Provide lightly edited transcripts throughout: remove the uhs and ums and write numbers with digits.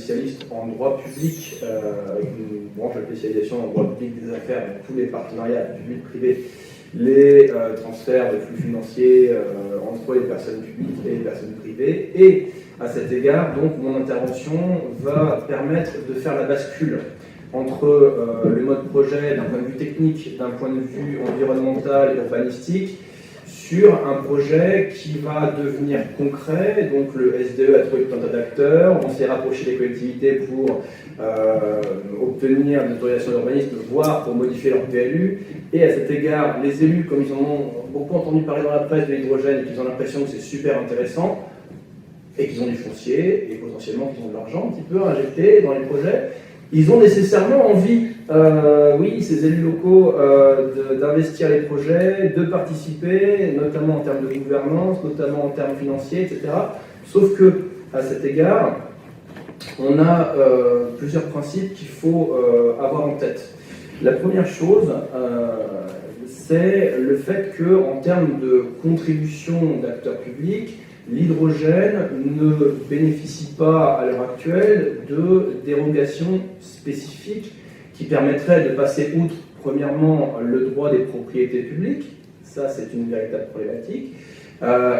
spécialiste en droit public, avec une branche de spécialisation en droit public des affaires, donc tous les partenariats publics-privés, les transferts de flux financiers entre les personnes publiques et les personnes privées. Et à cet égard, donc, mon intervention va permettre de faire la bascule entre le mode projet d'un point de vue technique, d'un point de vue environnemental et urbanistique, sur un projet qui va devenir concret. Donc le SDE a trouvé tout un tas d'acteurs, on s'est rapproché des collectivités pour obtenir des autorisations d'urbanisme, voire pour modifier leur PLU. Et à cet égard, les élus, comme ils en ont beaucoup entendu parler dans la presse de l'hydrogène et qu'ils ont l'impression que c'est super intéressant, et qu'ils ont du foncier, et potentiellement qu'ils ont de l'argent un petit peu injecté dans les projets, ils ont nécessairement envie, oui, ces élus locaux, d'investir les projets, de participer, notamment en termes de gouvernance, notamment en termes financiers, etc. Sauf que, à cet égard, on a plusieurs principes qu'il faut avoir en tête. La première chose, c'est le fait qu'en termes de contribution d'acteurs publics, l'hydrogène ne bénéficie pas à l'heure actuelle de dérogations spécifiques qui permettraient de passer outre, premièrement, le droit des propriétés publiques, ça c'est une véritable problématique,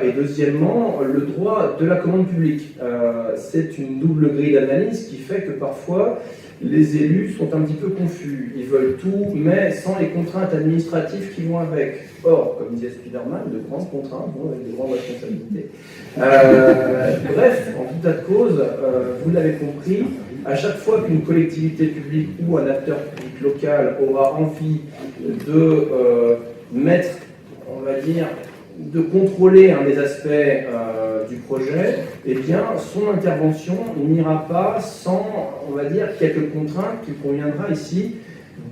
et deuxièmement, le droit de la commande publique. C'est une double grille d'analyse qui fait que parfois les élus sont un petit peu confus. Ils veulent tout, mais sans les contraintes administratives qui vont avec. Or, comme disait Spiderman, de grandes contraintes vont avec de grandes responsabilités. Bref, en tout tas de cause, vous l'avez compris, à chaque fois qu'une collectivité publique ou un acteur public local aura envie de mettre, on va dire, de contrôler un des aspects du projet, eh bien, son intervention n'ira pas sans, on va dire, quelques contraintes qu'il conviendra ici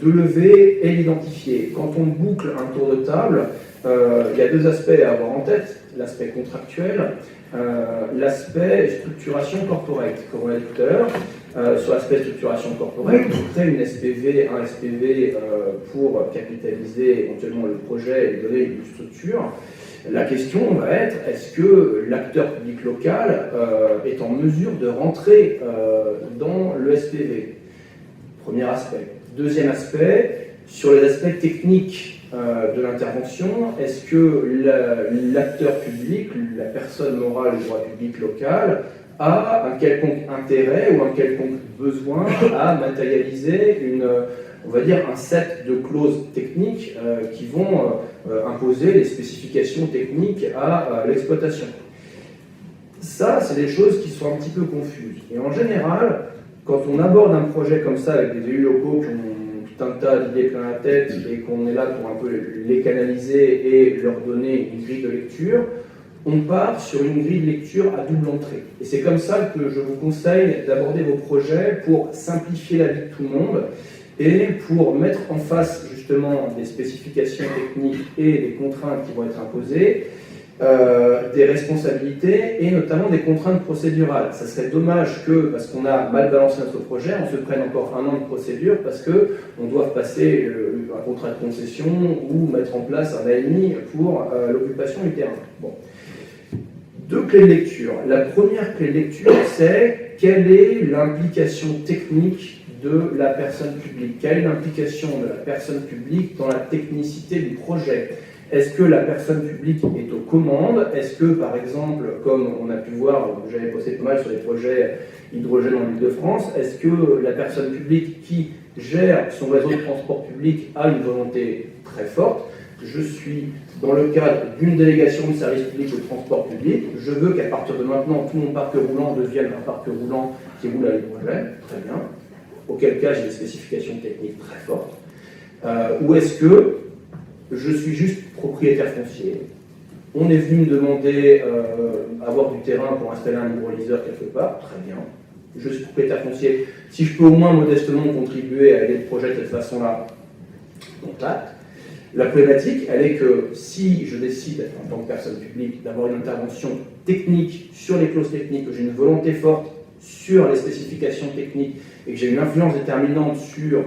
de lever et d'identifier. Quand on boucle un tour de table, il y a deux aspects à avoir en tête, l'aspect contractuel, l'aspect structuration corporate, comme on l'a dit tout à l'heure. Sur l'aspect structuration corporate, on crée une SPV, un SPV pour capitaliser éventuellement le projet et donner une structure. La question va être, est-ce que l'acteur public local est en mesure de rentrer dans le SPV? Premier aspect. Deuxième aspect, sur les aspects techniques de l'intervention, est-ce que l'acteur public, la personne morale du droit public local, a un quelconque intérêt ou un quelconque besoin à matérialiser on va dire un set de clauses techniques qui vont imposer les spécifications techniques à l'exploitation. Ça, c'est des choses qui sont un petit peu confuses. Et en général, quand on aborde un projet comme ça avec des élus locaux qui ont tout un tas d'idées plein la tête et qu'on est là pour un peu les canaliser et leur donner une grille de lecture, on part sur une grille de lecture à double entrée. Et c'est comme ça que je vous conseille d'aborder vos projets pour simplifier la vie de tout le monde et pour mettre en face justement des spécifications techniques et des contraintes qui vont être imposées, des responsabilités et notamment des contraintes procédurales. Ça serait dommage que, parce qu'on a mal balancé notre projet, on se prenne encore 1 an de procédure parce qu'on doit passer un contrat de concession ou mettre en place un AMI pour l'occupation du terrain. Bon. 2 clés de lecture. La première clé de lecture, c'est quelle est l'implication technique de la personne publique? Quelle est l'implication de la personne publique dans la technicité du projet? Est-ce que la personne publique est aux commandes? Est-ce que, par exemple, comme on a pu voir, j'avais posté pas mal sur les projets hydrogène en Île-de-France, est-ce que la personne publique qui gère son réseau de transport public a une volonté très forte? Je suis dans le cadre d'une délégation de service public de transport public, je veux qu'à partir de maintenant, tout mon parc roulant devienne un parc roulant qui roule à l'hydrogène, très bien. Auquel cas, j'ai des spécifications techniques très fortes. Ou est-ce que je suis juste propriétaire foncier? On est venu me demander avoir du terrain pour installer un hydrolyseur quelque part, très bien. Je suis propriétaire foncier. Si je peux au moins modestement contribuer à aider le projet de cette façon-là, contact. La problématique, elle est que si je décide, en tant que personne publique, d'avoir une intervention technique sur les clauses techniques, que j'ai une volonté forte sur les spécifications techniques et que j'ai une influence déterminante sur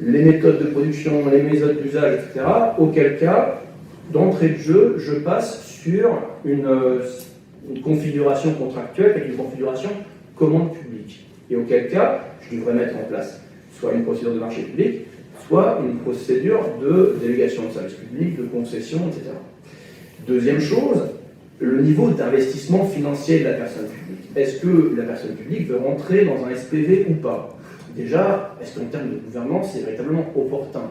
les méthodes de production, les méthodes d'usage, etc., auquel cas, d'entrée de jeu, je passe sur une configuration contractuelle avec une configuration commande publique. Et auquel cas, je devrais mettre en place soit une procédure de marché public, soit une procédure de délégation de service public, de concession, etc. Deuxième chose, le niveau d'investissement financier de la personne publique. Est-ce que la personne publique veut rentrer dans un SPV ou pas? Déjà, est-ce qu'en termes de gouvernance, c'est véritablement opportun?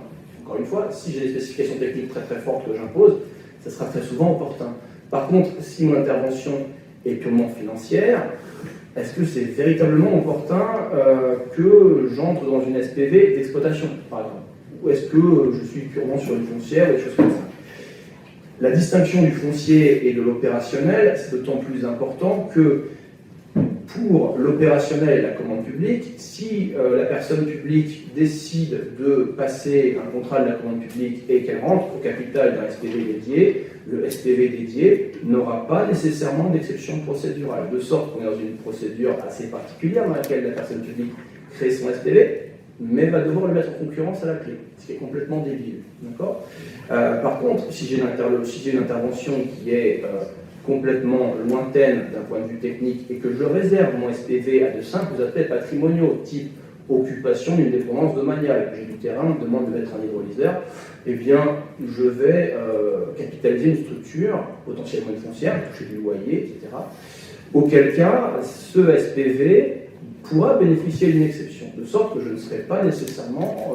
Encore une fois, si j'ai des spécifications techniques très très fortes que j'impose, ça sera très souvent opportun. Par contre, si mon intervention est purement financière, est-ce que c'est véritablement opportun que j'entre dans une SPV d'exploitation, par exemple? Ou est-ce que je suis purement sur une foncière ou des choses comme ça? La distinction du foncier et de l'opérationnel, c'est d'autant plus important que pour l'opérationnel et la commande publique, si la personne publique décide de passer un contrat de la commande publique et qu'elle rentre au capital d'un SPV dédié, le SPV dédié n'aura pas nécessairement d'exception procédurale, de sorte qu'on est dans une procédure assez particulière dans laquelle la personne publique crée son SPV, mais va devoir le mettre en concurrence à la clé, ce qui est complètement débile. D'accord ? Par contre, si j'ai une intervention qui est complètement lointaine d'un point de vue technique et que je réserve mon SPV à de simples aspects patrimoniaux, type occupation d'une dépendance domaniale, j'ai du terrain, on me demande de mettre un hydrolyseur, eh bien, je vais capitaliser une structure, potentiellement une foncière, toucher du loyer, etc. Auquel cas, ce SPV pourra bénéficier d'une exception, de sorte que je ne serai pas nécessairement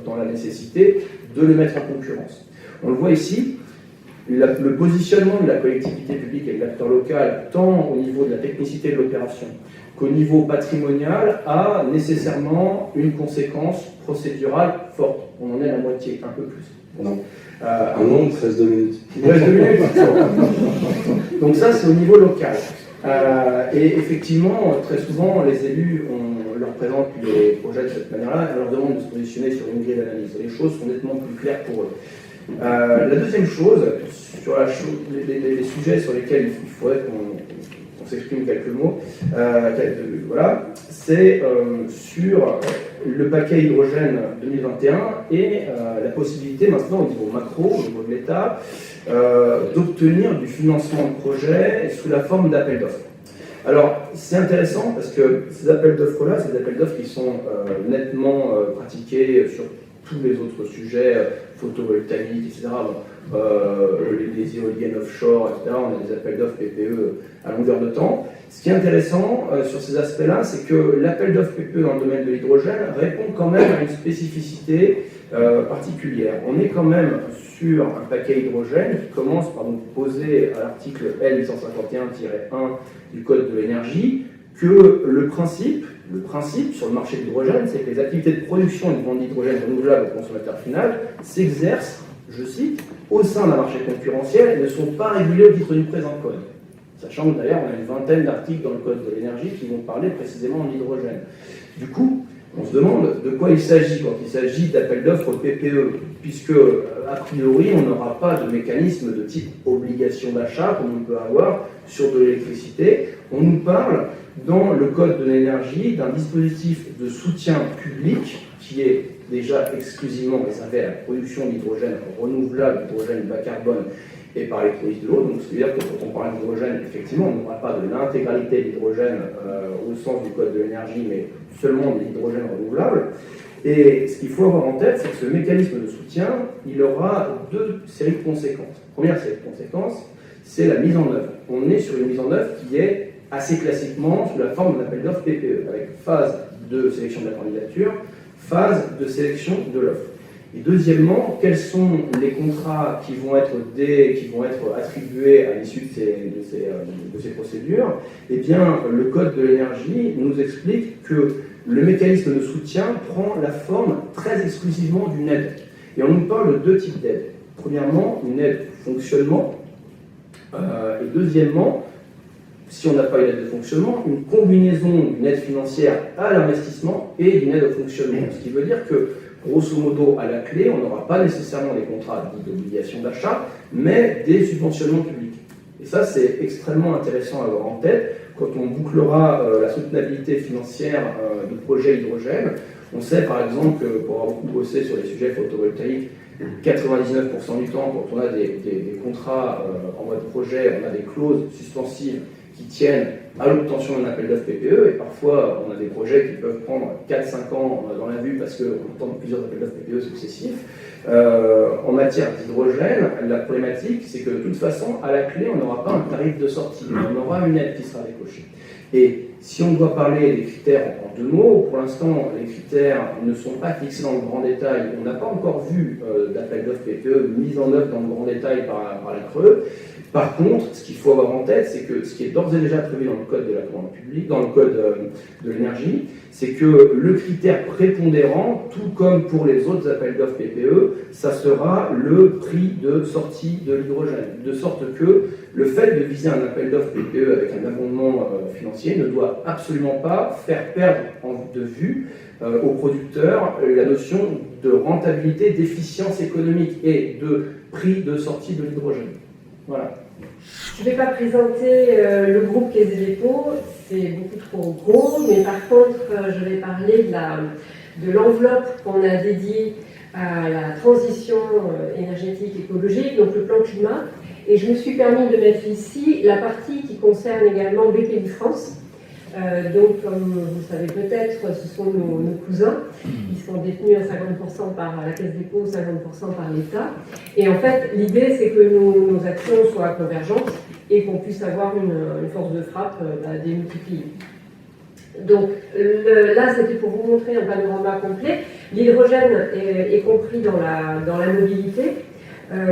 dans la nécessité de le mettre en concurrence. On le voit ici, le positionnement de la collectivité publique et de l'acteur local, tant au niveau de la technicité de l'opération qu'au niveau patrimonial, a nécessairement une conséquence procédurale forte. On en est à la moitié, un peu plus. Non. Non, 13 minutes. Il reste 2 minutes. Donc ça, c'est au niveau local. Et effectivement, très souvent, les élus, on leur présente les projets de cette manière-là, on leur demande de se positionner sur une grille d'analyse. Les choses sont nettement plus claires pour eux. La deuxième chose, sur les sujets sur lesquels il faudrait qu'on s'exprime quelques mots, voilà, c'est sur le paquet hydrogène 2021 et la possibilité maintenant au niveau macro, au niveau de l'État, d'obtenir du financement de projets sous la forme d'appels d'offres. Alors, c'est intéressant parce que ces appels d'offres-là, c'est des appels d'offres qui sont nettement pratiqués sur tous les autres sujets, photovoltaïques, etc. Les éoliennes offshore, etc. On a des appels d'offres PPE à longueur de temps. Ce qui est intéressant sur ces aspects-là, c'est que l'appel d'offres PPE dans le domaine de l'hydrogène répond quand même à une spécificité particulière. On est quand même sur un paquet hydrogène qui commence par nous poser à l'article L851-1 du Code de l'énergie que le principe sur le marché de l'hydrogène, c'est que les activités de production et de vente d'hydrogène renouvelable au consommateur final s'exercent, je cite, au sein d'un marché concurrentiel et ne sont pas régulés au titre du présent code. Sachant que d'ailleurs, on a une vingtaine d'articles dans le Code de l'énergie qui vont parler précisément de l'hydrogène. Du coup, on se demande de quoi il s'agit quand il s'agit d'appel d'offres PPE, puisque, a priori, on n'aura pas de mécanisme de type obligation d'achat, comme on peut avoir sur de l'électricité. On nous parle, dans le Code de l'énergie, d'un dispositif de soutien public qui est déjà exclusivement réservé à la production d'hydrogène renouvelable, d'hydrogène bas carbone, et par électrolyse de l'eau. Donc, ce qui veut dire que quand on parle d'hydrogène, effectivement, on n'aura pas de l'intégralité de l'hydrogène au sens du Code de l'énergie, mais seulement de l'hydrogène renouvelable. Et ce qu'il faut avoir en tête, c'est que ce mécanisme de soutien, il aura deux séries de conséquences. Première série de conséquences, c'est la mise en œuvre. On est sur une mise en œuvre qui est assez classiquement sous la forme d'un appel d'offres PPE, avec phase de sélection de la candidature, phase de sélection de l'offre. Et deuxièmement, quels sont les contrats qui vont être attribués à l'issue de ces procédures? Eh bien, le Code de l'énergie nous explique que le mécanisme de soutien prend la forme très exclusivement d'une aide. Et on nous parle de deux types d'aides. Premièrement, une aide fonctionnement, et deuxièmement, si on n'a pas une aide de fonctionnement, une combinaison d'une aide financière à l'investissement et d'une aide au fonctionnement. Ce qui veut dire que, grosso modo, à la clé, on n'aura pas nécessairement des contrats d'obligation d'achat, mais des subventionnements publics. Et ça, c'est extrêmement intéressant à avoir en tête quand on bouclera la soutenabilité financière du projet hydrogène. On sait par exemple que, pour avoir beaucoup bossé sur les sujets photovoltaïques, 99% du temps, quand on a des contrats en mode projet, on a des clauses suspensives qui tiennent à l'obtention d'un appel d'offres PPE, et parfois on a des projets qui peuvent prendre 4-5 ans dans la vue parce qu'on tente plusieurs appels d'offres PPE successifs. En matière d'hydrogène, la problématique, c'est que de toute façon, à la clé, on n'aura pas un tarif de sortie, mais on aura une aide qui sera décochée. Et si on doit parler des critères en deux mots, pour l'instant, les critères ne sont pas fixés dans le grand détail. On n'a pas encore vu d'appel d'offres PPE mis en œuvre dans le grand détail par la Creux. Par contre, ce qu'il faut avoir en tête, c'est que ce qui est d'ores et déjà prévu dans le code de la commande publique, dans le code de l'énergie, c'est que le critère prépondérant, tout comme pour les autres appels d'offres PPE, ça sera le prix de sortie de l'hydrogène. De sorte que le fait de viser un appel d'offres PPE avec un abondement financier ne doit absolument pas faire perdre de vue aux producteurs la notion de rentabilité, d'efficience économique et de prix de sortie de l'hydrogène. Voilà. Je ne vais pas présenter le groupe Caisse des dépôts, c'est beaucoup trop gros, mais par contre, je vais parler de l'enveloppe qu'on a dédiée à la transition énergétique écologique, donc le plan climat. Et je me suis permis de mettre ici la partie qui concerne également BPI France. Donc, comme vous savez peut-être, ce sont nos cousins. Ils sont détenus à 50% par la Caisse des dépôts, 50% par l'État. Et en fait, l'idée, c'est que nos actions soient convergentes et qu'on puisse avoir une force de frappe démultipliée. Donc là, c'était pour vous montrer un panorama complet. L'hydrogène est compris dans la mobilité.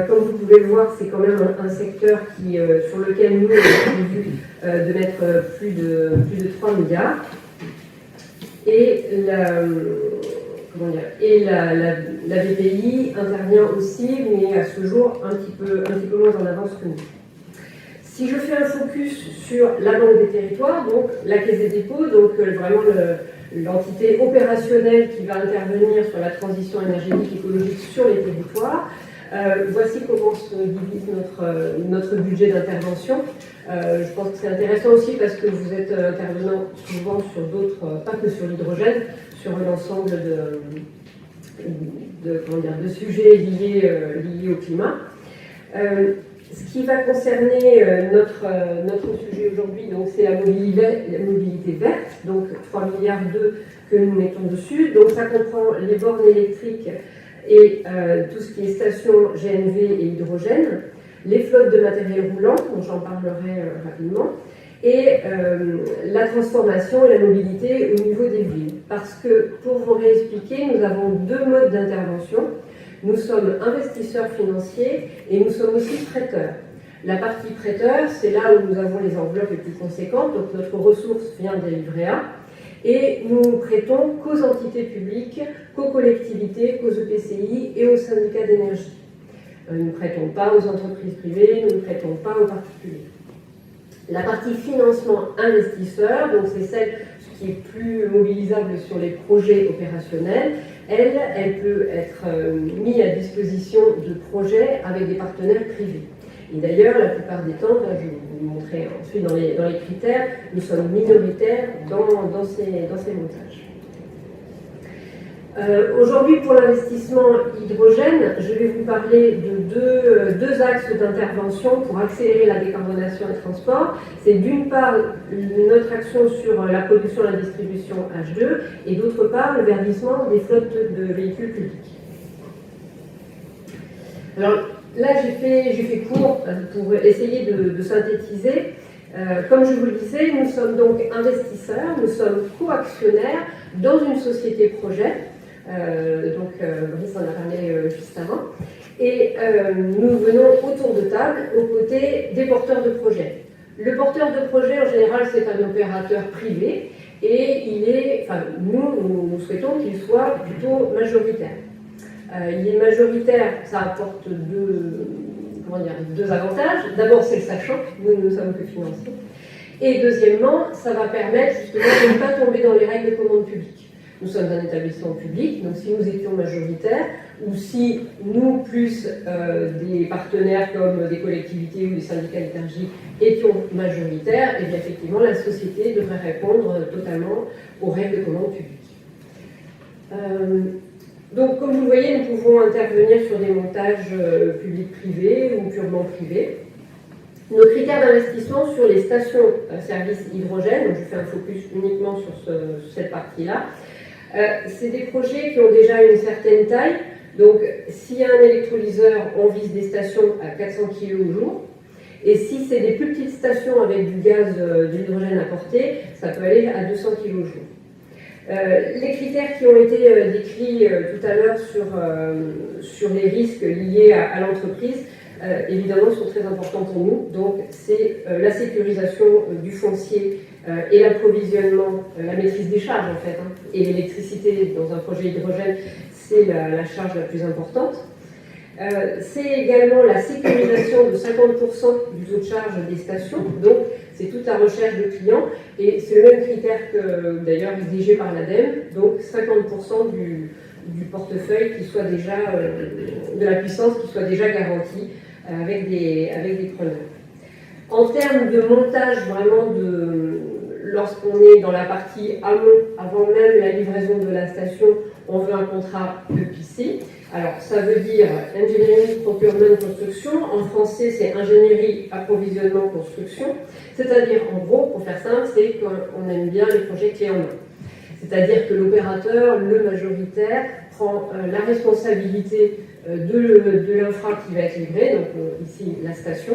Comme vous pouvez le voir, c'est quand même un secteur sur lequel nous avons prévu de mettre plus de 3 milliards. Et la BPI intervient aussi, mais à ce jour un petit peu moins en avance que nous. Si je fais un focus sur la Banque des territoires, donc la Caisse des dépôts, donc vraiment l'entité opérationnelle qui va intervenir sur la transition énergétique écologique sur les territoires, voici comment se divise notre budget d'intervention. Je pense que c'est intéressant aussi parce que vous êtes intervenant souvent sur d'autres, pas que sur l'hydrogène, sur l'ensemble de sujets liés au climat. Ce qui va concerner notre sujet aujourd'hui, donc c'est la mobilité verte, donc 3 milliards que nous mettons dessus. Donc ça comprend les bornes électriques et tout ce qui est station GNV et hydrogène, les flottes de matériel roulant, dont j'en parlerai rapidement, et la transformation et la mobilité au niveau des villes. Parce que, pour vous réexpliquer, nous avons deux modes d'intervention. Nous sommes investisseurs financiers et nous sommes aussi prêteurs. La partie prêteur, c'est là où nous avons les enveloppes les plus conséquentes, donc notre ressource vient des livrets A, et nous prêtons qu'aux entités publiques, qu'aux collectivités, qu'aux EPCI et aux syndicats d'énergie. Nous ne prêtons pas aux entreprises privées, nous ne prêtons pas aux particuliers. La partie financement investisseur, donc c'est celle qui est plus mobilisable sur les projets opérationnels, elle peut être mise à disposition de projets avec des partenaires privés. Et d'ailleurs, la plupart des temps, je vais vous montrer ensuite dans les critères, nous sommes minoritaires dans ces montages. Aujourd'hui, pour l'investissement hydrogène, je vais vous parler de deux axes d'intervention pour accélérer la décarbonation des transports. C'est d'une part notre action sur la production et la distribution H2 et d'autre part le verdissement des flottes de véhicules publics. Alors là, j'ai fait court pour essayer de synthétiser. Comme je vous le disais, nous sommes donc investisseurs, nous sommes co-actionnaires dans une société projet. Brice en a parlé juste avant. Et nous venons autour de table aux côtés des porteurs de projets. Le porteur de projet, en général, c'est un opérateur privé et nous souhaitons qu'il soit plutôt majoritaire. Il est majoritaire, ça apporte deux avantages. D'abord, c'est le sachant, nous ne sommes que financiers. Et deuxièmement, ça va permettre justement de ne pas tomber dans les règles de commande publique. Nous sommes un établissement public, donc si nous étions majoritaires, ou si nous, plus des partenaires comme des collectivités ou des syndicats d'énergie, étions majoritaires, et bien effectivement la société devrait répondre totalement aux règles de commande publique. Donc comme vous le voyez, nous pouvons intervenir sur des montages publics-privés ou purement privés. Nos critères d'investissement sur les stations-service hydrogène, donc je fais un focus uniquement sur cette partie-là, c'est des projets qui ont déjà une certaine taille. Donc, s'il y a un électrolyseur, on vise des stations à 400 kg au jour. Et si c'est des plus petites stations avec du gaz, de l'hydrogène apporté, ça peut aller à 200 kg au jour. Les critères qui ont été décrits tout à l'heure sur les risques liés à l'entreprise, évidemment, sont très importants pour nous. Donc, c'est la sécurisation du foncier et l'approvisionnement, la maîtrise des charges en fait, hein, et l'électricité dans un projet hydrogène, c'est la charge la plus importante. C'est également la sécurisation de 50% du taux de charge des stations, donc c'est toute la recherche de clients, et c'est le même critère que d'ailleurs exigé par l'ADEME, donc 50% du portefeuille qui soit déjà, de la puissance qui soit déjà garantie avec des preneurs. En termes de montage vraiment lorsqu'on est dans la partie amont, avant même la livraison de la station, on veut un contrat EPC. Alors, ça veut dire Engineering, Procurement, Construction. En français, c'est Ingénierie, Approvisionnement, Construction. C'est-à-dire, en gros, pour faire simple, c'est qu'on aime bien les projets clés en main. C'est-à-dire que l'opérateur, le majoritaire, prend la responsabilité de l'infra qui va être livrée, donc ici la station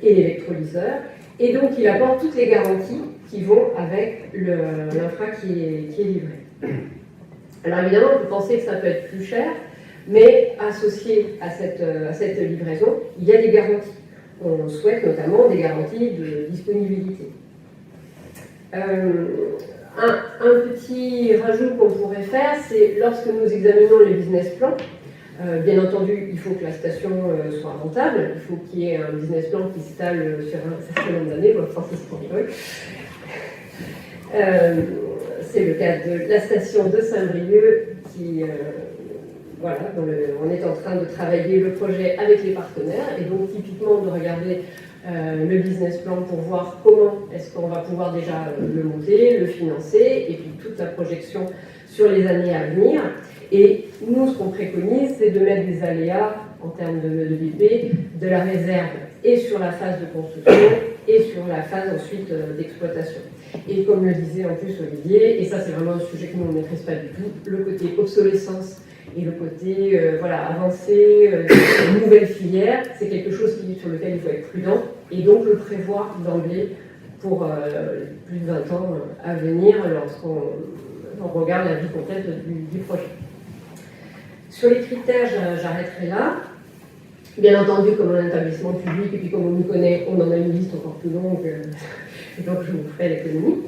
et l'électrolyseur, et donc il apporte toutes les garanties qui vont avec l'infra qui est livrée. Alors évidemment, on peut penser que ça peut être plus cher, mais associé à cette livraison, il y a des garanties. On souhaite notamment des garanties de disponibilité. Un petit rajout qu'on pourrait faire, c'est lorsque nous examinons les business plans, bien entendu, il faut que la station soit rentable, il faut qu'il y ait un business plan qui s'étale sur un certain nombre d'années, enfin c'est ce qu'on rigole. C'est le cas de la station de Saint-Brieuc qui, voilà, on est en train de travailler le projet avec les partenaires et donc typiquement de regarder le business plan pour voir comment est-ce qu'on va pouvoir déjà le monter, le financer et puis toute la projection sur les années à venir. Et nous, ce qu'on préconise, c'est de mettre des aléas en termes de BP, de la réserve et sur la phase de construction et sur la phase ensuite d'exploitation. Et comme le disait en plus Olivier, et ça c'est vraiment un sujet que nous on ne maîtrise pas du tout, le côté obsolescence et le côté voilà, avancée, nouvelle filière, c'est quelque chose sur lequel il faut être prudent et donc le prévoir d'emblée pour plus de 20 ans à venir lorsqu'on regarde la vie complète du projet. Sur les critères, j'arrêterai là. Bien entendu, comme on est un établissement public et puis comme on nous connaît, on en a une liste encore plus longue, et donc je vous ferai l'économie.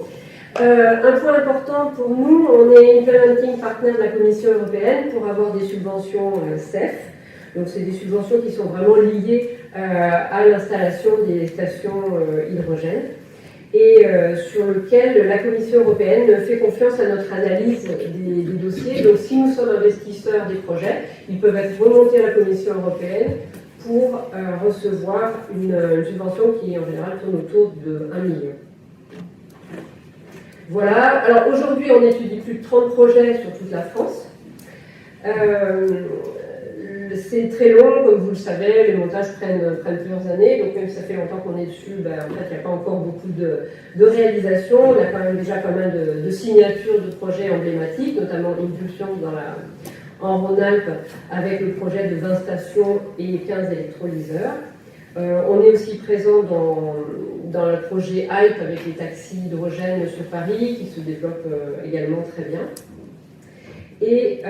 Un point important pour nous, on est implementing partner de la Commission européenne pour avoir des subventions CEF. Donc c'est des subventions qui sont vraiment liées à l'installation des stations hydrogène et sur lequel la Commission européenne fait confiance à notre analyse des dossiers. Donc si nous sommes investisseurs des projets, ils peuvent être remontés à la Commission européenne pour recevoir une subvention qui en général tourne autour de 1 million. Voilà, alors aujourd'hui on étudie plus de 30 projets sur toute la France. C'est très long, comme vous le savez, les montages prennent plusieurs années, donc même si ça fait longtemps qu'on est dessus, en fait il n'y a pas encore beaucoup de réalisations. On a quand même déjà pas mal de signatures de projets emblématiques, notamment Impulsion en Rhône-Alpes avec le projet de 20 stations et 15 électrolyseurs. On est aussi présent dans le projet Hype avec les taxis hydrogène sur Paris qui se développe également très bien. Et,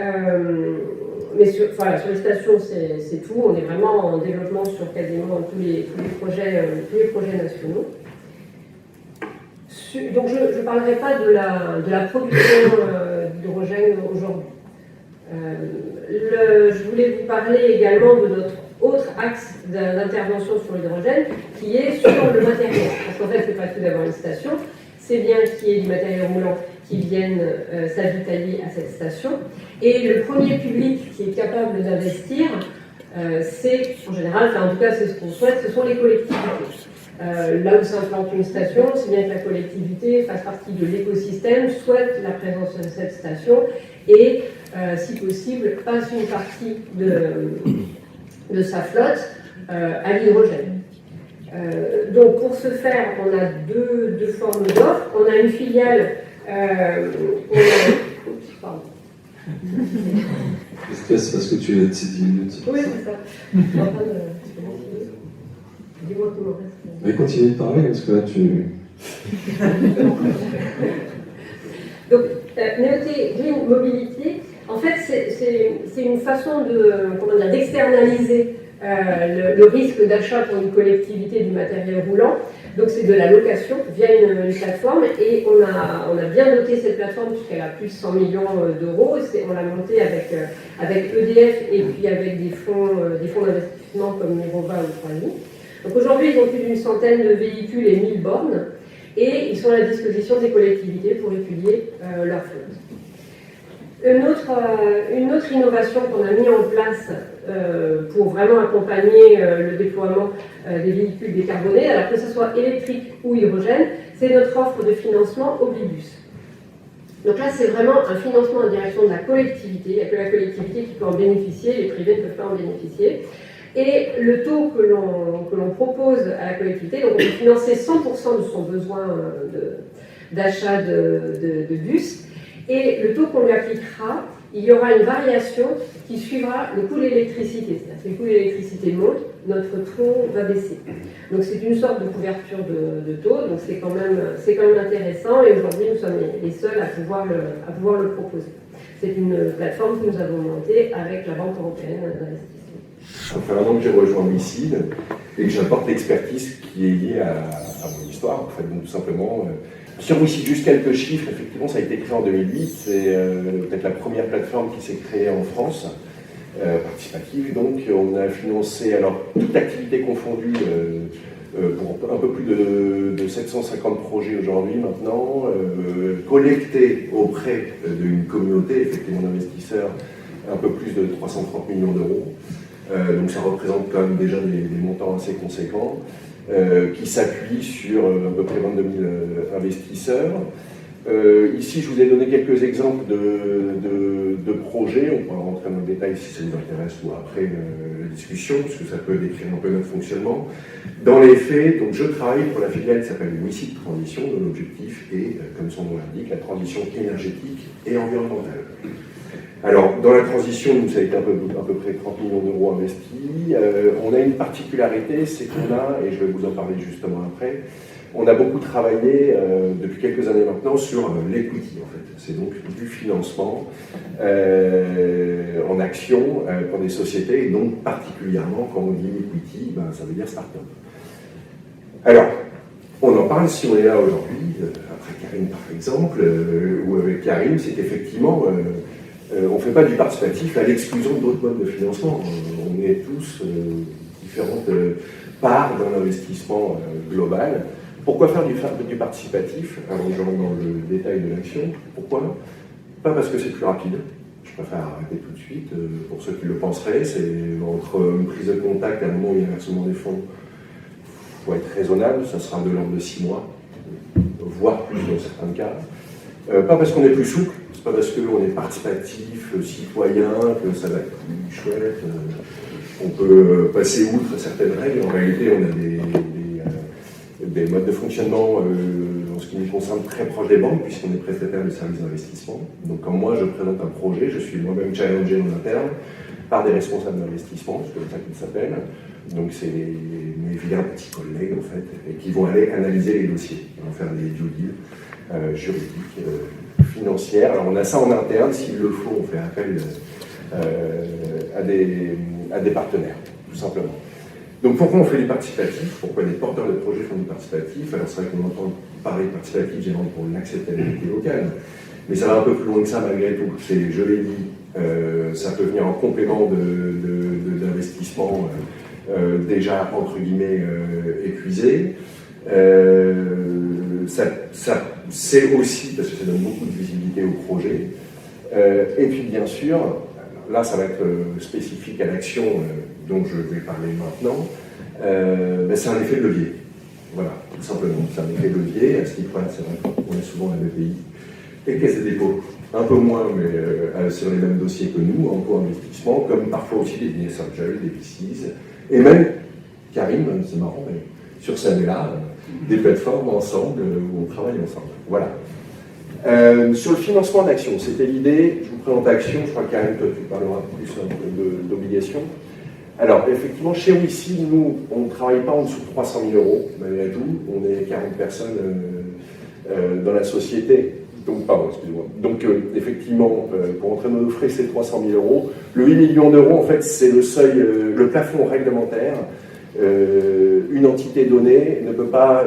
mais sur les stations, c'est tout. On est vraiment en développement sur quasiment tous les projets nationaux. Donc je ne parlerai pas de la production d'hydrogène aujourd'hui. Je voulais vous parler également de notre autre axe d'intervention sur l'hydrogène qui est sur le matériel. Parce qu'en fait, c'est pas tout d'avoir une station, c'est bien qu'il y ait du matériel roulant qui viennent s'avitailler à cette station. Et le premier public qui est capable d'investir, c'est en général, en tout cas c'est ce qu'on souhaite, ce sont les collectivités. Là où s'implante une station, c'est bien que la collectivité fasse partie de l'écosystème, souhaite la présence de cette station et, si possible, passe une partie de sa flotte à l'hydrogène. Donc pour ce faire, on a deux formes d'offres. On a une filiale, pardon. C'est parce que tu es de ces 10 minutes. Oui, c'est ça. Je suis en train de... Dis-moi comment reste. Mais continue de parler parce que là tu... Donc, Neoté Green Mobility, en fait, c'est une façon d'externaliser le risque d'achat pour une collectivité du matériel roulant. Donc, c'est de la location via une plateforme, et on a bien doté cette plateforme puisqu'elle a plus de 100 millions d'euros. On l'a montée avec EDF et puis avec des fonds d'investissement comme Mirova ou Croisy. Donc, aujourd'hui, ils ont plus d'une centaine de véhicules et 1000 bornes. Et ils sont à la disposition des collectivités pour étudier leur flotte. Une autre innovation qu'on a mis en place pour vraiment accompagner le déploiement des véhicules décarbonés, alors que ce soit électrique ou hydrogène, c'est notre offre de financement Oblibus. Donc là, c'est vraiment un financement en direction de la collectivité. Il n'y a que la collectivité qui peut en bénéficier, les privés ne peuvent pas en bénéficier. Et le taux que l'on propose à la collectivité, donc on peut financer 100% de son besoin d'achat de bus, et le taux qu'on lui appliquera, il y aura une variation qui suivra le coût de l'électricité. C'est-à-dire que si le coût de l'électricité monte, notre taux va baisser. Donc c'est une sorte de couverture de taux, donc c'est quand même intéressant, et aujourd'hui nous sommes les seuls à pouvoir le proposer. C'est une plateforme que nous avons montée avec la Banque européenne d'investissement. Ça fait 1 an que j'ai rejoint WeSeed et que j'apporte l'expertise qui est liée à mon histoire, en fait, donc tout simplement. Sur WeSeed, juste quelques chiffres, effectivement, ça a été créé en 2008, c'est peut-être la première plateforme qui s'est créée en France, participative, donc on a financé, alors, toute activité confondue, pour un peu plus de 750 projets aujourd'hui maintenant, collectés auprès d'une communauté, effectivement, d'investisseurs, un peu plus de 330 millions d'euros. Donc ça représente quand même déjà des montants assez conséquents, qui s'appuient sur à peu près 22 000 investisseurs. Ici, je vous ai donné quelques exemples de projets. On pourra rentrer dans le détail si ça vous intéresse ou après la discussion, parce que ça peut décrire un peu notre fonctionnement. Dans les faits, donc je travaille pour la filiale qui s'appelle WeSeed Transition, dont l'objectif est, comme son nom l'indique, la transition énergétique et environnementale. Alors, dans la transition, nous, ça a été à peu près 30 millions d'euros investis. On a une particularité, c'est qu'on a, et je vais vous en parler justement après, on a beaucoup travaillé depuis quelques années maintenant sur l'equity, en fait. C'est donc du financement en action pour des sociétés, et donc particulièrement, quand on dit equity, ben, ça veut dire start-up. Alors, on en parle si on est là aujourd'hui, après Karim par exemple, ou avec Karim, c'est qu'effectivement, on ne fait pas du participatif à l'exclusion d'autres modes de financement. On est tous différentes parts d'un investissement global. Pourquoi faire du participatif? Alors, je rentre dans le détail de l'action. Pourquoi? Pas parce que c'est plus rapide. Je préfère arrêter tout de suite. Pour ceux qui le penseraient, c'est entre une prise de contact et un moment où il y a un versement des fonds. Il faut être raisonnable, ça sera de l'ordre de 6 mois, voire plus dans certains cas. Pas parce qu'on est plus souple, c'est pas parce qu'on est participatif, citoyen, que ça va être plus chouette, on peut passer outre certaines règles. En réalité, on a des modes de fonctionnement, en ce qui nous concerne, très proches des banques, puisqu'on est prestataire de services d'investissement. Donc quand moi je présente un projet, je suis moi-même challengé en interne par des responsables d'investissement, c'est comme ça qu'ils s'appellent. Donc c'est mes vilains petits collègues, en fait, et qui vont aller analyser les dossiers, ils vont faire des due deals juridiques, financières. Alors on a ça en interne, s'il le faut, on fait appel à des partenaires, tout simplement. Donc pourquoi on fait du participatif? Pourquoi les porteurs de projets font du participatif? Alors c'est vrai qu'on entend parler de participatif généralement pour l'acceptabilité locale, mais ça va un peu plus loin que ça malgré tout. Je l'ai dit, ça peut venir en complément d'investissements déjà entre guillemets épuisés. C'est aussi parce que ça donne beaucoup de visibilité au projet. Et puis bien sûr, là ça va être spécifique à l'action dont je vais parler maintenant, c'est un effet de levier. Voilà, tout simplement, c'est un effet de levier. À ce niveau-là, c'est vrai qu'on est souvent la BPI et Caisse des dépôts. Un peu moins, mais sur les mêmes dossiers que nous, en co-investissement, comme parfois aussi des business angels, des VCs, et même, Karim, c'est marrant, mais sur celle-là, des plateformes ensemble où on travaille ensemble. Voilà. Sur le financement d'action, c'était l'idée. Je vous présente Action, je crois que Karen, toi, tu parleras plus d'obligations. Alors, effectivement, chez WICI, nous, on ne travaille pas en dessous de 300 000 euros, malgré tout. On est 40 personnes dans la société. Donc, pardon, excusez-moi. Donc, effectivement, pour entrer dans nos frais, c'est 300 000 euros. Le 8 millions d'euros, en fait, c'est le seuil, le plafond réglementaire. Une entité donnée ne peut pas,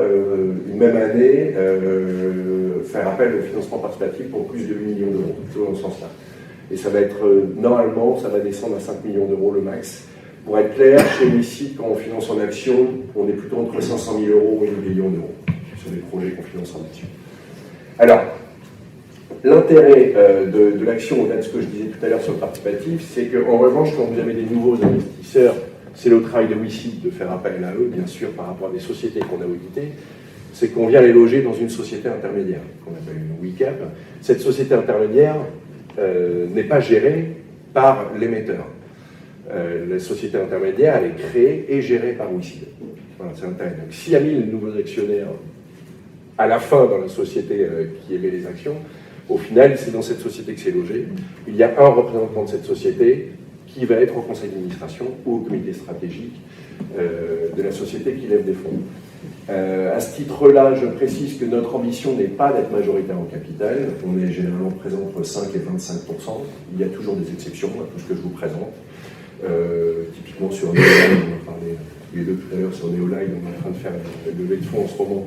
une même année, faire appel au financement participatif pour plus de 8 millions d'euros, plutôt dans ce sens-là. Et ça va être, normalement, ça va descendre à 5 millions d'euros le max. Pour être clair, chez WICI, quand on finance en action, on est plutôt entre 500 000 euros et 1 million d'euros sur les projets qu'on finance en action. Alors, l'intérêt de l'action, au-delà de ce que je disais tout à l'heure sur le participatif, c'est qu'en revanche, quand vous avez des nouveaux investisseurs, c'est le travail de WICI de faire appel à eux, bien sûr, par rapport à des sociétés qu'on a auditées, c'est qu'on vient les loger dans une société intermédiaire, qu'on appelle une WICAP. Cette société intermédiaire n'est pas gérée par l'émetteur. La société intermédiaire, elle est créée et gérée par WICI. Voilà, c'est intéressant. Donc, s'il y a 1000 nouveaux actionnaires à la fin dans la société qui émet les actions, au final, c'est dans cette société que c'est logé. Il y a un représentant de cette société qui va être au conseil d'administration ou au comité stratégique de la société qui lève des fonds. À ce titre-là, je précise que notre ambition n'est pas d'être majoritaire en capital. On est généralement présent entre 5 et 25%. Il y a toujours des exceptions à tout ce que je vous présente. Typiquement sur Neoline, on en parlait les deux tout à l'heure sur Neoline, on est en train de faire une levée de fonds en ce moment.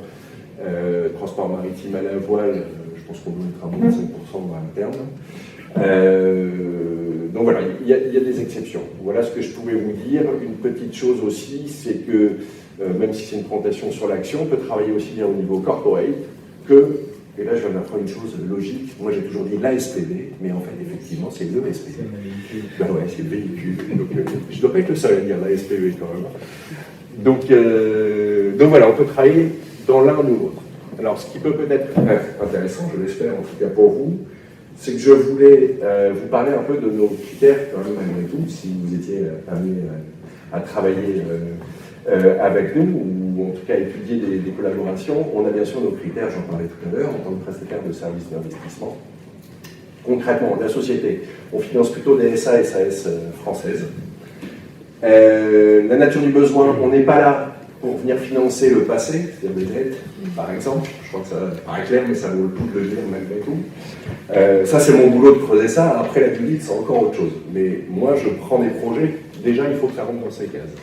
Transport maritime à la voile, je pense qu'on doit être à moins de 5% à terme. Donc voilà, il y a des exceptions. Voilà ce que je pouvais vous dire. Une petite chose aussi, c'est que même si c'est une présentation sur l'action, on peut travailler aussi bien au niveau corporate que, et là je viens d'apprendre une chose logique, moi j'ai toujours dit l'ASPV, mais en fait effectivement c'est le SPV. Ben ouais, c'est le véhicule. Donc je ne dois pas être le seul à dire l'ASPV quand même. Donc voilà, on peut travailler dans l'un ou l'autre. Alors ce qui peut peut-être être intéressant, je l'espère en tout cas pour vous, c'est que je voulais vous parler un peu de nos critères quand même malgré tout, si vous étiez amené à travailler avec nous, ou en tout cas étudier des collaborations. On a bien sûr nos critères, j'en parlais tout à l'heure, en tant que prestataire de services d'investissement. Concrètement, la société, on finance plutôt des SA et SAS françaises. La nature du besoin, on n'est pas là pour venir financer le passé, c'est-à-dire des dettes, par exemple. Je crois que ça paraît clair, mais ça vaut le coup de le dire malgré tout. Ça, c'est mon boulot de creuser ça. Après, la due c'est encore autre chose. Mais moi, je prends des projets, déjà, il faut que ça rentre dans ces cases.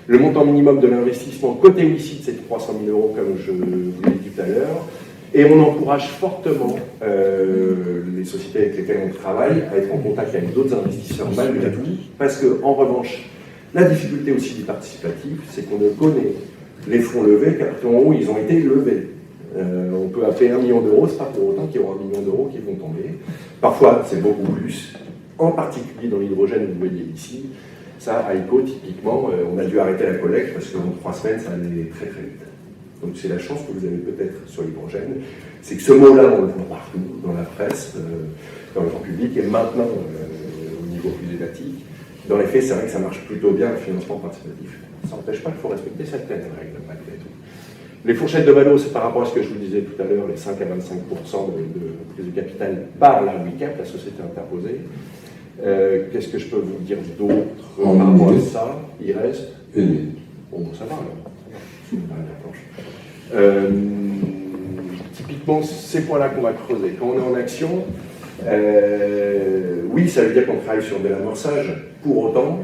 Le montant minimum de l'investissement côté WICI, c'est de 300 000 euros, comme je vous l'ai dit tout à l'heure. Et on encourage fortement les sociétés avec lesquelles on travaille à être en contact avec d'autres investisseurs malgré tout, parce qu'en revanche, la difficulté aussi du participatif, c'est qu'on ne connaît les fonds levés qu'à partir du moment où ils ont été levés. On peut appeler 1 million d'euros, c'est pas pour autant qu'il y aura 1 million d'euros qui vont tomber. Parfois, c'est beaucoup plus, en particulier dans l'hydrogène, vous voyez ici. Ça, à ICO, typiquement, on a dû arrêter la collecte parce que dans 3 semaines, ça allait très très vite. Donc c'est la chance que vous avez peut-être sur l'hydrogène, c'est que ce mot-là, on le voit partout, dans la presse, dans le grand public, et maintenant, au niveau plus étatique. Dans les faits, c'est vrai que ça marche plutôt bien, le financement participatif. Ça n'empêche pas qu'il faut respecter certaines règles, malgré tout. Les fourchettes de valo, c'est par rapport à ce que je vous disais tout à l'heure, les 5 à 25% de prise de capital par la WICAP, la société interposée. Qu'est-ce que je peux vous dire d'autre par rapport à ça? Il reste une minute. Bon, ça va alors. Typiquement, ces points-là qu'on va creuser. Quand on est en action, oui, ça veut dire qu'on travaille sur de l'amorçage. Pour autant,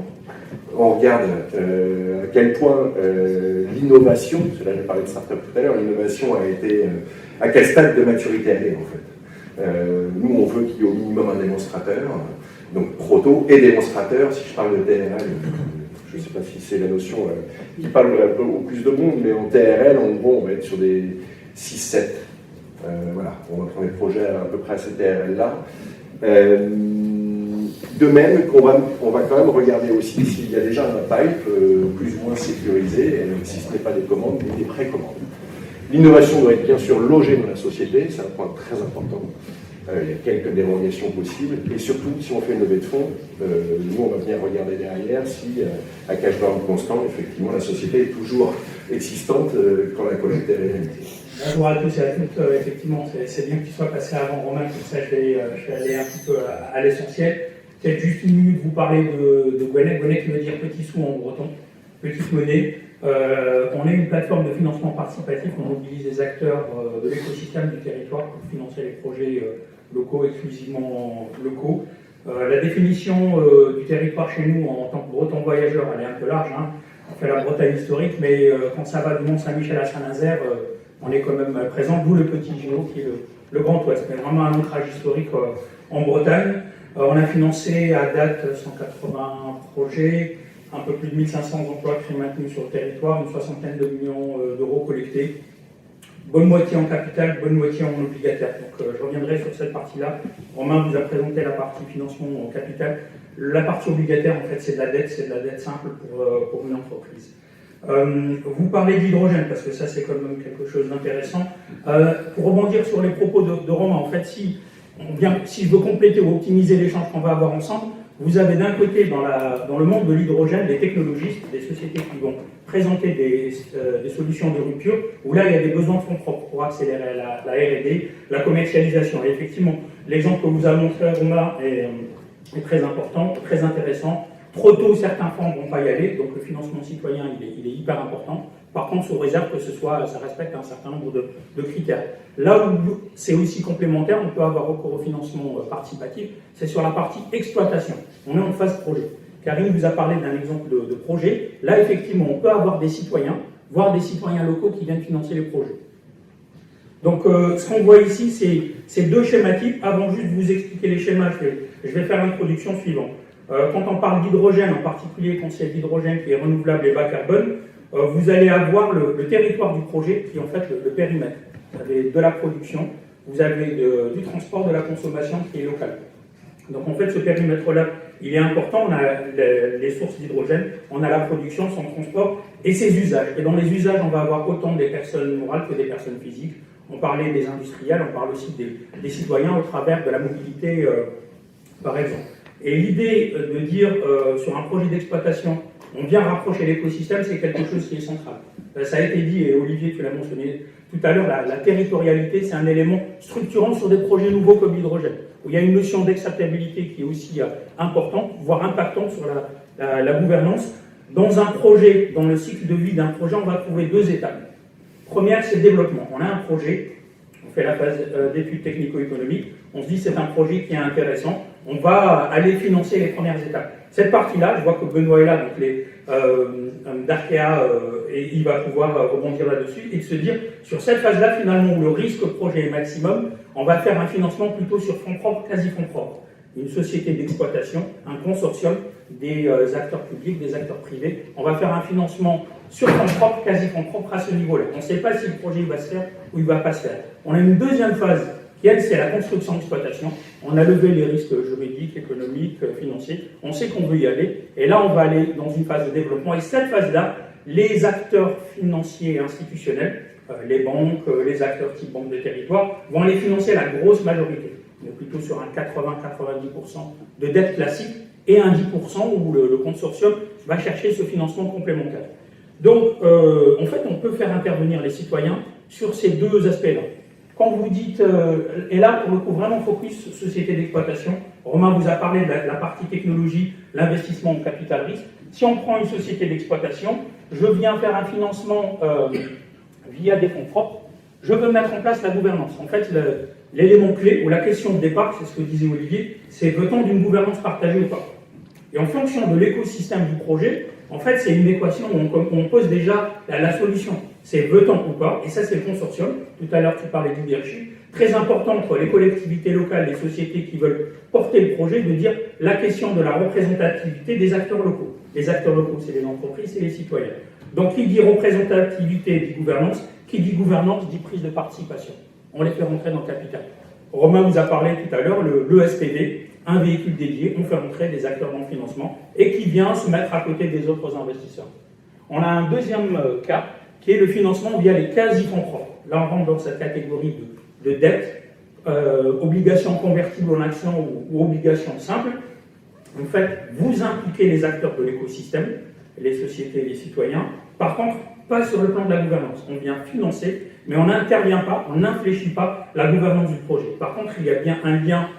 on regarde à quel point l'innovation, parce que là j'ai parlé de start-up tout à l'heure, l'innovation a été à quel stade de maturité elle est en fait. Nous, on veut qu'il y ait au minimum un démonstrateur, donc proto et démonstrateur. Si je parle de TRL, je ne sais pas si c'est la notion qui parle un peu au plus de monde, mais en TRL, en gros, on va être sur des 6-7. Voilà, on va prendre des projets à peu près à ces TRL-là. De même qu'on va quand même regarder aussi s'il y a déjà un pipe plus ou moins sécurisé, si ce n'est pas des commandes, mais des précommandes. L'innovation doit être bien sûr logée dans la société, c'est un point très important. Il y a quelques dérogations possibles. Et surtout, si on fait une levée de fonds, nous, on va venir regarder derrière si, à cash burn constant, effectivement, la société est toujours existante quand la collecte est réalisée. Bonjour à tous et à toutes. Effectivement, c'est bien que tu sois passé avant Romain, comme ça je vais aller un petit peu à l'essentiel. Peut-être juste une minute vous parler de Gwenet. Gwenet qui veut dire petit sou en breton, petite monnaie. On est une plateforme de financement participatif. On mobilise les acteurs de l'écosystème du territoire pour financer les projets locaux, exclusivement locaux. La définition du territoire chez nous en tant que breton voyageur, elle est un peu large. Hein. On fait la Bretagne historique, mais quand ça va du Mont-Saint-Michel à Saint-Nazaire, on est quand même présent, d'où le petit Géo qui est le Grand Ouest. Mais vraiment un ancrage historique en Bretagne. On a financé à date 180 projets, un peu plus de 1500 emplois créés et maintenus sur le territoire, une soixantaine de millions d'euros collectés. Bonne moitié en capital, bonne moitié en obligataire. Donc je reviendrai sur cette partie-là. Romain vous a présenté la partie financement en capital. La partie obligataire, en fait, c'est de la dette simple pour une entreprise. Vous parlez d'hydrogène, parce que ça, c'est quand même quelque chose d'intéressant. Pour rebondir sur les propos de Romain, en fait, si je veux compléter ou optimiser l'échange qu'on va avoir ensemble, vous avez d'un côté, dans le monde de l'hydrogène, des technologistes, des sociétés qui vont présenter des solutions de rupture, où là, il y a des besoins de fonds propres pour accélérer la R&D, la commercialisation. Et effectivement, l'exemple que vous a montré Romain est très important, très intéressant. Trop tôt, certains fonds ne vont pas y aller, donc le financement citoyen, il est hyper important. Par contre, sous réserve que ça respecte un certain nombre de critères. Là où c'est aussi complémentaire, on peut avoir recours au financement participatif, c'est sur la partie exploitation. On est en phase projet. Karine vous a parlé d'un exemple de projet. Là, effectivement, on peut avoir des citoyens, voire des citoyens locaux qui viennent financer les projets. Donc, ce qu'on voit ici, c'est deux schématiques. Avant juste de vous expliquer les schémas, je vais faire l'introduction suivante. Quand on parle d'hydrogène, en particulier quand c'est d'hydrogène qui est renouvelable et bas carbone, vous allez avoir le territoire du projet qui est en fait le périmètre. Vous avez de la production, vous avez du transport, de la consommation qui est local. Donc en fait, ce périmètre-là, il est important. On a les sources d'hydrogène, on a la production, son transport et ses usages. Et dans les usages, on va avoir autant des personnes morales que des personnes physiques. On parlait des industriels, on parle aussi des citoyens au travers de la mobilité, par exemple. Et l'idée de dire sur un projet d'exploitation, on vient rapprocher l'écosystème, c'est quelque chose qui est central. Ça a été dit, et Olivier, tu l'as mentionné tout à l'heure, la territorialité, c'est un élément structurant sur des projets nouveaux comme l'hydrogène, où il y a une notion d'acceptabilité qui est aussi importante, voire impactante sur la gouvernance. Dans un projet, dans le cycle de vie d'un projet, on va trouver deux étapes. Première, c'est le développement. On a un projet, on fait la phase d'études technico-économiques, on se dit c'est un projet qui est intéressant, on va aller financer les premières étapes. Cette partie-là, je vois que Benoît est là, donc d'Arkea, et il va pouvoir rebondir là-dessus, et de se dire, sur cette phase-là, finalement, où le risque projet est maximum, on va faire un financement plutôt sur fonds propres, quasi-fonds propres. Une société d'exploitation, un consortium, des acteurs publics, des acteurs privés. On va faire un financement sur fonds propres, quasi-fonds propres à ce niveau-là. On ne sait pas si le projet va se faire ou il ne va pas se faire. On a une deuxième phase qui, elle, c'est la construction d'exploitation. On a levé les risques juridiques, économiques, financiers. On sait qu'on veut y aller. Et là, on va aller dans une phase de développement. Et cette phase-là, les acteurs financiers et institutionnels, les banques, les acteurs type banque de territoire, vont aller financer la grosse majorité. On est plutôt sur un 80-90% de dette classique et un 10% où le consortium va chercher ce financement complémentaire. Donc, en fait, on peut faire intervenir les citoyens sur ces deux aspects-là. Quand vous dites, et là, pour le coup, vraiment focus société d'exploitation, Romain vous a parlé de la partie technologie, l'investissement en capital risque. Si on prend une société d'exploitation, je viens faire un financement via des fonds propres, je veux mettre en place la gouvernance. En fait, l'élément clé, ou la question de départ, c'est ce que disait Olivier, c'est veut-on d'une gouvernance partagée ou pas? Et en fonction de l'écosystème du projet, en fait, c'est une équation où on pose déjà la solution. C'est veut-on ou pas, et ça, c'est le consortium. Tout à l'heure, tu parlais du leadership. Très important entre les collectivités locales, les sociétés qui veulent porter le projet, de dire la question de la représentativité des acteurs locaux. Les acteurs locaux, c'est les entreprises, c'est les citoyens. Donc, qui dit représentativité dit gouvernance, qui dit gouvernance dit prise de participation. On les fait rentrer dans le capital. Romain vous a parlé tout à l'heure, le SPV, un véhicule dédié, on fait rentrer des acteurs dans le financement et qui vient se mettre à côté des autres investisseurs. On a un deuxième cas qui est le financement via les quasi-fonds propres. Là, on rentre dans cette catégorie de dette obligation convertible en action ou obligation simple, en fait, vous impliquez les acteurs de l'écosystème, les sociétés et les citoyens. Par contre, pas sur le plan de la gouvernance. On vient financer, mais on n'intervient pas, on n'infléchit pas la gouvernance du projet. Par contre, il y a bien un lien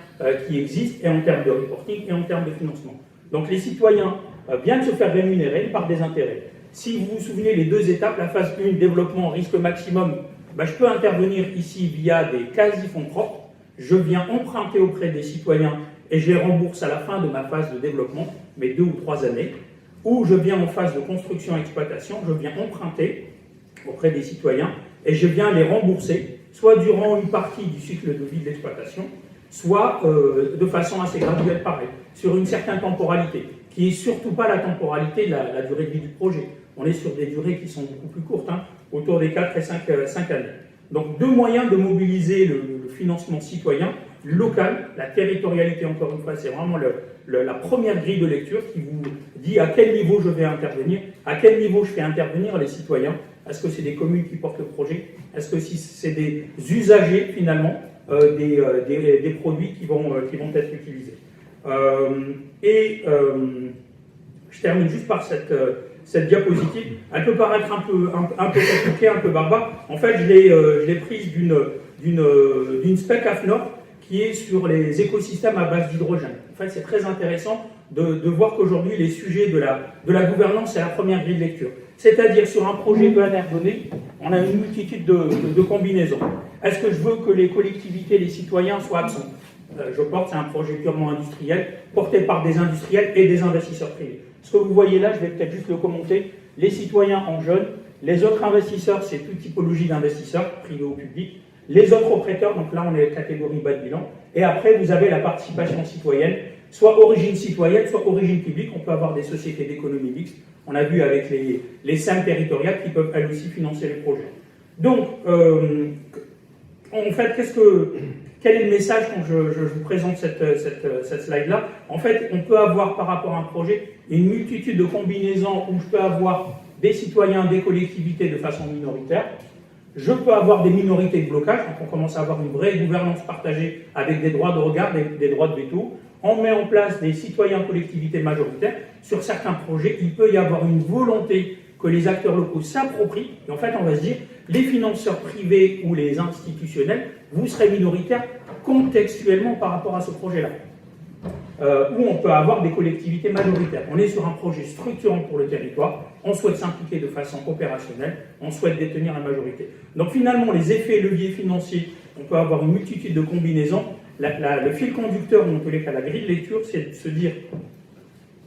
qui existe, et en termes de reporting et en termes de financement. Donc les citoyens viennent se faire rémunérer par des intérêts. Si vous vous souvenez, les deux étapes, la phase 1, développement risque maximum, je peux intervenir ici via des quasi-fonds propres. Je viens emprunter auprès des citoyens et je les rembourse à la fin de ma phase de développement, mes 2 ou 3 années. Ou je viens en phase de construction-exploitation, je viens emprunter auprès des citoyens et je viens les rembourser, soit durant une partie du cycle de vie de l'exploitation, soit de façon assez graduelle, pareil, sur une certaine temporalité, qui n'est surtout pas la temporalité de la durée de vie du projet. On est sur des durées qui sont beaucoup plus courtes, autour des 4 et 5 années. Donc, 2 moyens de mobiliser le financement citoyen, local, la territorialité, encore une fois, c'est vraiment la première grille de lecture qui vous dit à quel niveau je vais intervenir, à quel niveau je fais intervenir les citoyens. Est-ce que c'est des communes qui portent le projet? Est-ce que c'est des usagers, finalement, des produits qui vont être utilisés? Je termine juste par cette diapositive. Elle peut paraître un peu compliquée, un peu barbare. En fait, je l'ai prise d'une spec AFNOR qui est sur les écosystèmes à base d'hydrogène. En fait, c'est très intéressant de voir qu'aujourd'hui, les sujets de la gouvernance, c'est la première grille de lecture. C'est-à-dire, sur un projet ENR donné, on a une multitude de combinaisons. Est-ce que je veux que les collectivités, les citoyens soient absents? C'est un projet purement industriel, porté par des industriels et des investisseurs privés. Ce que vous voyez là, je vais peut-être juste le commenter. Les citoyens en jaune, les autres investisseurs, c'est toute typologie d'investisseurs, privés ou publics. Les autres prêteurs, donc là on est catégorie bas de bilan. Et après, vous avez la participation citoyenne, soit origine citoyenne, soit origine publique. On peut avoir des sociétés d'économie mixte. On a vu avec les SAM territoriales qui peuvent elles aussi financer les projets. Donc, en fait, quel est le message quand je vous présente cette slide-là? En fait, on peut avoir par rapport à un projet une multitude de combinaisons où je peux avoir des citoyens, des collectivités de façon minoritaire. Je peux avoir des minorités de blocage, donc on commence à avoir une vraie gouvernance partagée avec des droits de regard, des droits de veto. On met en place des citoyens collectivités majoritaires. Sur certains projets, il peut y avoir une volonté que les acteurs locaux s'approprient. Et en fait, on va se dire, les financeurs privés ou les institutionnels, vous serez minoritaires contextuellement par rapport à ce projet-là. Où on peut avoir des collectivités majoritaires. On est sur un projet structurant pour le territoire, on souhaite s'impliquer de façon opérationnelle, on souhaite détenir la majorité. Donc finalement, les effets leviers financiers, on peut avoir une multitude de combinaisons. Le fil conducteur, ou en tous les cas la grille de lecture, c'est de se dire,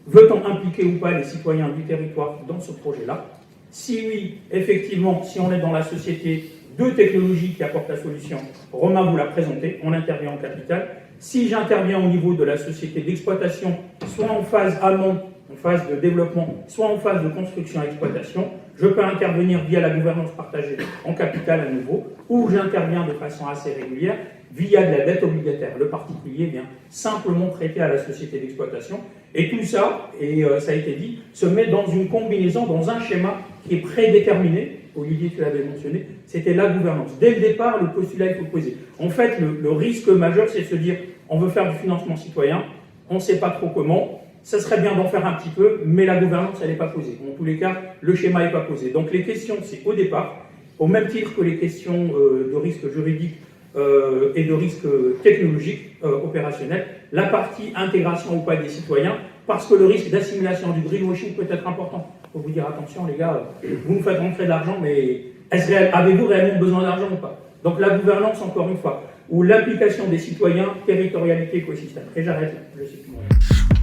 veut-on impliquer ou pas les citoyens du territoire dans ce projet-là? Si oui, effectivement, si on est dans la société de technologie qui apporte la solution, Romain vous l'a présenté, on intervient en capital. Si j'interviens au niveau de la société d'exploitation, soit en phase amont, en phase de développement, soit en phase de construction et exploitation, je peux intervenir via la gouvernance partagée en capital à nouveau, ou j'interviens de façon assez régulière via de la dette obligataire. Le particulier vient simplement prêter à la société d'exploitation. Et tout ça, et ça a été dit, se met dans une combinaison, dans un schéma qui est prédéterminé. Olivier, tu l'avais mentionné, c'était la gouvernance. Dès le départ, le postulat, il faut poser. En fait, le risque majeur, c'est de se dire, on veut faire du financement citoyen, on ne sait pas trop comment, ça serait bien d'en faire un petit peu, mais la gouvernance, elle n'est pas posée. En tous les cas, le schéma n'est pas posé. Donc les questions, c'est au départ, au même titre que les questions de risque juridique et de risque technologique opérationnel, la partie intégration ou pas des citoyens, parce que le risque d'assimilation du greenwashing peut être important. Il faut vous dire, attention les gars, vous nous faites rentrer de l'argent, mais avez-vous réellement besoin d'argent ou pas? Donc la gouvernance, encore une fois, ou l'implication des citoyens, territorialité, écosystème. Et j'arrête là, je sais plus.